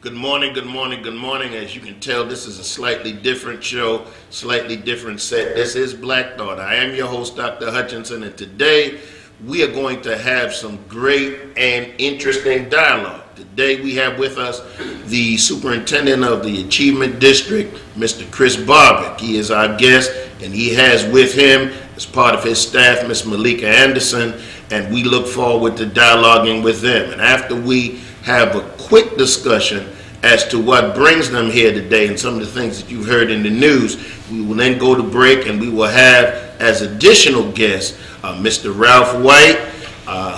Good morning, good morning, good morning. As you can tell, this is a slightly different show, slightly different set. This is Black Thought. I am your host, Dr. Hutchinson, and today we are going to have some great and interesting dialogue. Today we have with us the Superintendent of the Achievement District, Mr. Chris Barbic. He is our guest, and he has with him, as part of his staff, Ms. Malika Anderson, and we look forward to dialoguing with them. And after we have a quick discussion as to what brings them here today and some of the things that you've heard in the news, we will then go to break, and we will have as additional guests Mr. Ralph White,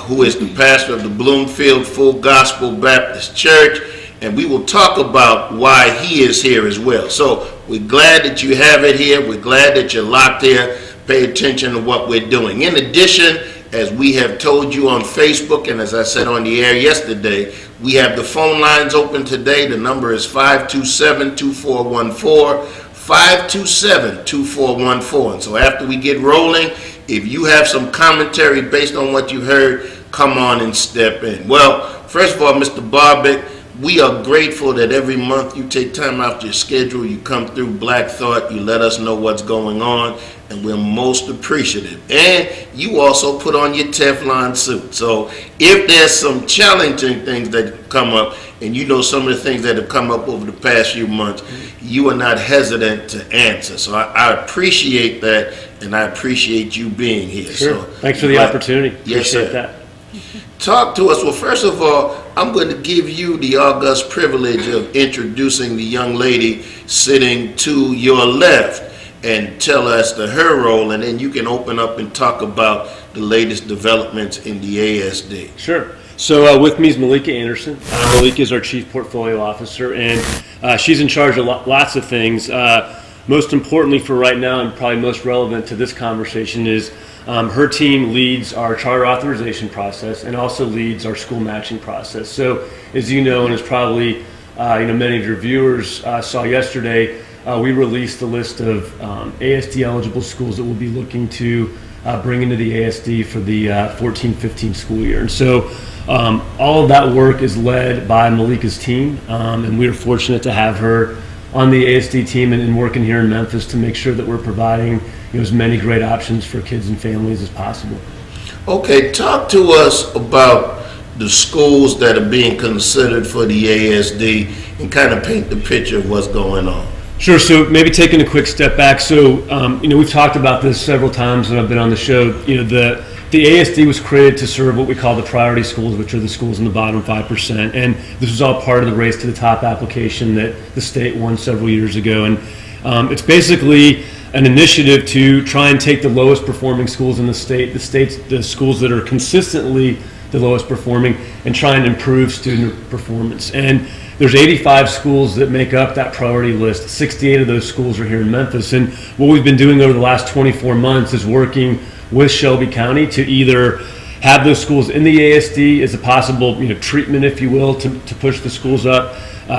who is the pastor of the Bloomfield Full Gospel Baptist Church, and we will talk about why he is here as well. So we're glad that you have it here. We're glad that you're locked here. Pay attention to what we're doing. In addition, as we have told you on Facebook, and as I said on the air yesterday, we have the phone lines open today. The number is 527-2414, 527-2414. And so after we get rolling, if you have some commentary based on what you heard, come on and step in. Well, first of all, Mr. Barbic, we are grateful that every month you take time out your schedule, you come through Black Thought, you let us know what's going on, and we're most appreciative. And you also put on your Teflon suit. So if there's some challenging things that come up, and you know some of the things that have come up over the past few months, you are not hesitant to answer. So I appreciate that, and I appreciate you being here. Sure. So, thanks for the opportunity. Yes, appreciate sir. that. Talk to us. Well, first of all, I'm going to give you the august privilege of introducing the young lady sitting to your left and tell us her role, and then you can open up and talk about the latest developments in the ASD. Sure. So with me is Malika Anderson. Malika is our Chief Portfolio Officer, and she's in charge of lots of things. Most importantly for right now, and probably most relevant to this conversation, is her team leads our charter authorization process and also leads our school matching process. So as you know, and as probably many of your viewers saw yesterday, we released the list of ASD eligible schools that we'll be looking to bring into the ASD for the 14-15 school year. And so all of that work is led by Malika's team, and we are fortunate to have her on the ASD team and working here in Memphis to make sure that we're providing as many great options for kids and families as possible. Okay, talk to us about the schools that are being considered for the ASD and kind of paint the picture of what's going on. Sure. So maybe taking a quick step back. So we've talked about this several times when I've been on the show. The ASD was created to serve what we call the priority schools, which are the schools in the bottom 5%. And this was all part of the Race to the Top application that the state won several years ago. And it's basically an initiative to try and take the lowest performing schools in the state, the schools that are consistently the lowest performing, and try and improve student performance. And there's 85 schools that make up that priority list. 68 of those schools are here in Memphis. And what we've been doing over the last 24 months is working with Shelby County to either have those schools in the ASD as a possible treatment, if you will, to push the schools up,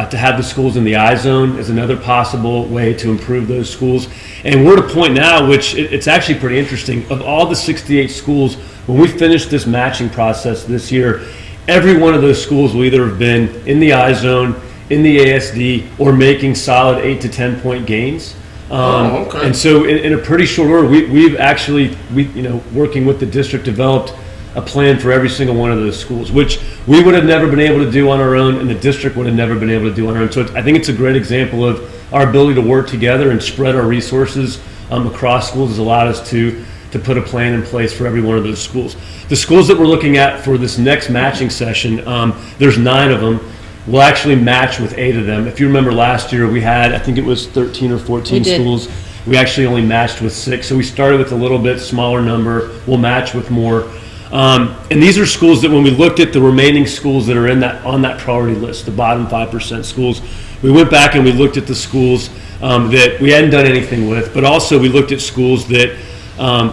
to have the schools in the I-zone as another possible way to improve those schools. And we're at a point now, which it's actually pretty interesting, of all the 68 schools, when we finish this matching process this year, every one of those schools will either have been in the I-zone, in the ASD, or making solid 8 to 10 point gains. Okay. And so in a pretty short order, we've actually, working with the district, developed a plan for every single one of those schools, which we would have never been able to do on our own, and the district would have never been able to do on our own. So I think it's a great example of our ability to work together and spread our resources across schools has allowed us to put a plan in place for every one of those schools. The schools that we're looking at for this next matching session, there's 9 of them. We'll actually match with 8 of them. If you remember last year, we had, I think it was 13 or 14 schools. We actually only matched with 6. So we started with a little bit smaller number. We'll match with more. And these are schools that when we looked at the remaining schools that are on that priority list, the bottom 5% schools, we went back and we looked at the schools that we hadn't done anything with, but also we looked at schools that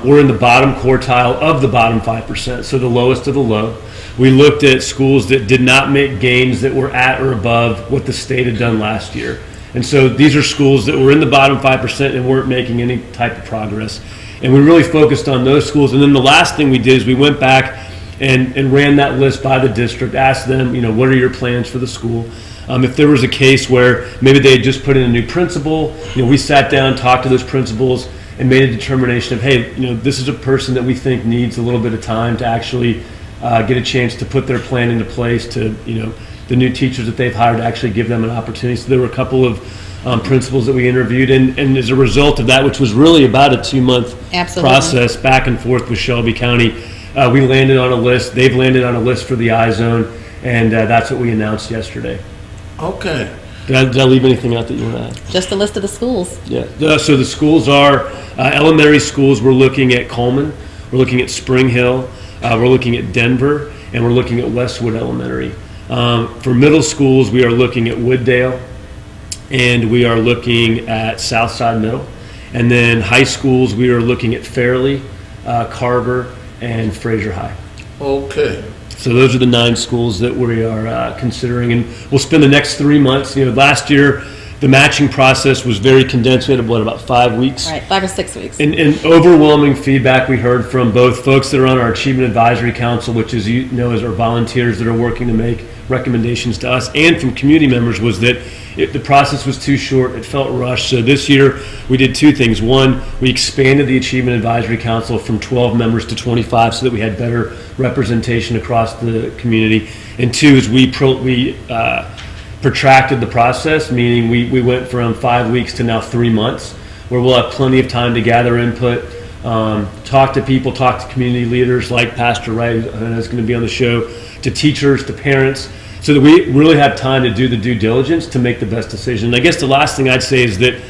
were in the bottom quartile of the bottom 5%, so the lowest of the low. We looked at schools that did not make gains that were at or above what the state had done last year. And so these are schools that were in the bottom 5% and weren't making any type of progress. And we really focused on those schools. And then the last thing we did is we went back and ran that list by the district, asked them, what are your plans for the school? If there was a case where maybe they had just put in a new principal, we sat down, talked to those principals, and made a determination of, hey, this is a person that we think needs a little bit of time to actually get a chance to put their plan into place, to the new teachers that they've hired to actually give them an opportunity. So there were a couple of principals that we interviewed, and as a result of that, which was really about a 2-month process back and forth with Shelby County, we landed on a list. They've landed on a list for the I-Zone, and that's what we announced yesterday. Okay. Did I leave anything out that you want to add? Just a list of the schools. Yeah. So the schools are elementary schools. We're looking at Coleman. We're looking at Spring Hill. We're looking at Denver, and we're looking at Westwood Elementary. For middle schools, we are looking at Wooddale, and we are looking at Southside Middle. And then high schools, we are looking at Fairleigh, Carver, and Fraser High. Okay. So those are the 9 schools that we are considering, and we'll spend the next 3 months. Last year the matching process was very condensed. We had about 5 weeks. Right, 5 or 6 weeks. And overwhelming feedback we heard from both folks that are on our Achievement Advisory Council, which is is our volunteers that are working to make recommendations to us, and from community members, was that the process was too short. It felt rushed. So this year we did 2 things. One, we expanded the Achievement Advisory Council from 12 members to 25 so that we had better representation across the community. And 2 is we protracted the process, meaning we went from 5 weeks to now 3 months, where we'll have plenty of time to gather input, talk to people, talk to community leaders like Pastor Wright, who's going to be on the show, to teachers, to parents, so that we really have time to do the due diligence to make the best decision. And I guess the last thing I'd say is that,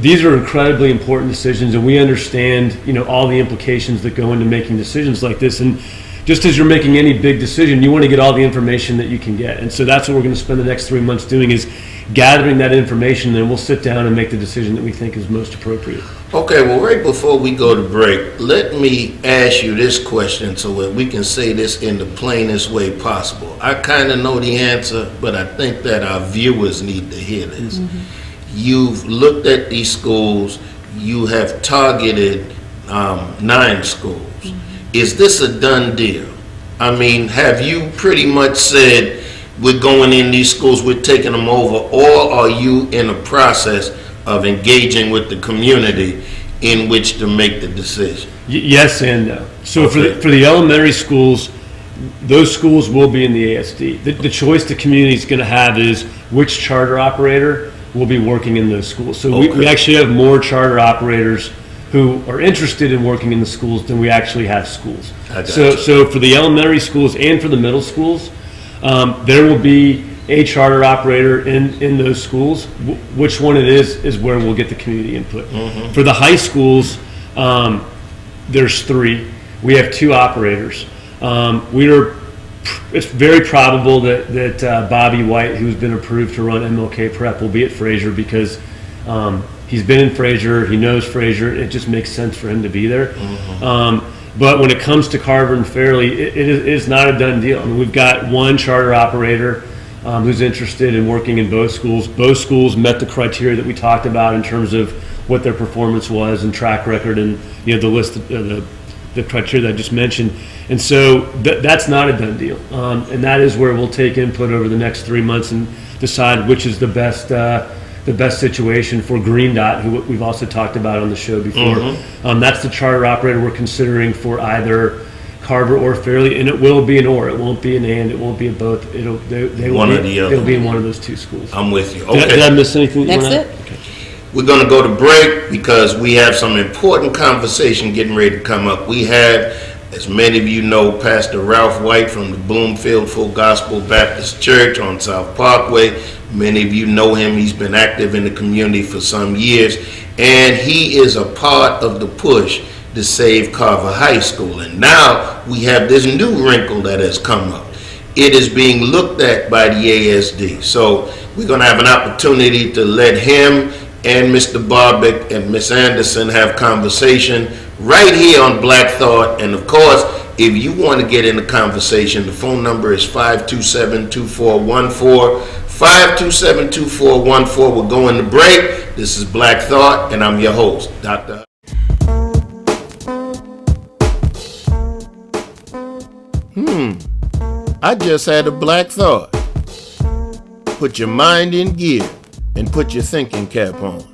these are incredibly important decisions, and we understand, all the implications that go into making decisions like this. And just as you're making any big decision, you want to get all the information that you can get. And so that's what we're going to spend the next 3 months doing, is gathering that information, and then we'll sit down and make the decision that we think is most appropriate. Okay, well, right before we go to break, let me ask you this question so that we can say this in the plainest way possible. I kind of know the answer, but I think that our viewers need to hear this. Mm-hmm. You've looked at these schools. You have targeted 9 schools. Mm-hmm. Is this a done deal? I mean, have you pretty much said, we're going in these schools, we're taking them over, or are you in a process of engaging with the community in which to make the decision? Yes and no. So Okay. for the elementary schools, those schools will be in the ASD. The choice the community is going to have is which charter operator will be working in those schools. So we actually have more charter operators who are interested in working in the schools than we actually have schools. So for the elementary schools and for the middle schools, there will be a charter operator in those schools. Which one it is where we'll get the community input. Mm-hmm. For the high schools, there's 3. We have 2 operators. It's very probable that Bobby White, who's been approved to run MLK Prep, will be at Fraser because he's been in Fraser, he knows Fraser, it just makes sense for him to be there. Mm-hmm. But when it comes to Carver and Fairleigh, it is not a done deal. I mean, we've got 1 charter operator who's interested in working in both schools. Both schools met the criteria that we talked about in terms of what their performance was and track record, and the list of the criteria that I just mentioned. And so that's not a done deal. And that is where we'll take input over the next 3 months and decide which is the best situation for Green Dot, who we've also talked about on the show before. Mm-hmm. That's the charter operator we're considering for either Carver or Fairleigh, and it will be an or. It won't be an and. It won't be a both. They will be, it'll be in one of those 2 schools. I'm with you. Okay. Did I miss anything? That's it. Okay. We're going to go to break because we have some important conversation getting ready to come up. We have, as many of you know, Pastor Ralph White from the Bloomfield Full Gospel Baptist Church on South Parkway. Many of you know him. He's been active in the community for some years, and he is a part of the push to save Carver High School. And now we have this new wrinkle that has come up. It is being looked at by the ASD. So we're going to have an opportunity to let him and Mr. Barbic and Ms. Anderson have conversation right here on Black Thought. And of course, if you want to get in the conversation, the phone number is 527-2414. 527-2414. We're going to break. This is Black Thought, and I'm your host, Dr. I just had a black thought. put your mind in gear and put your thinking cap on.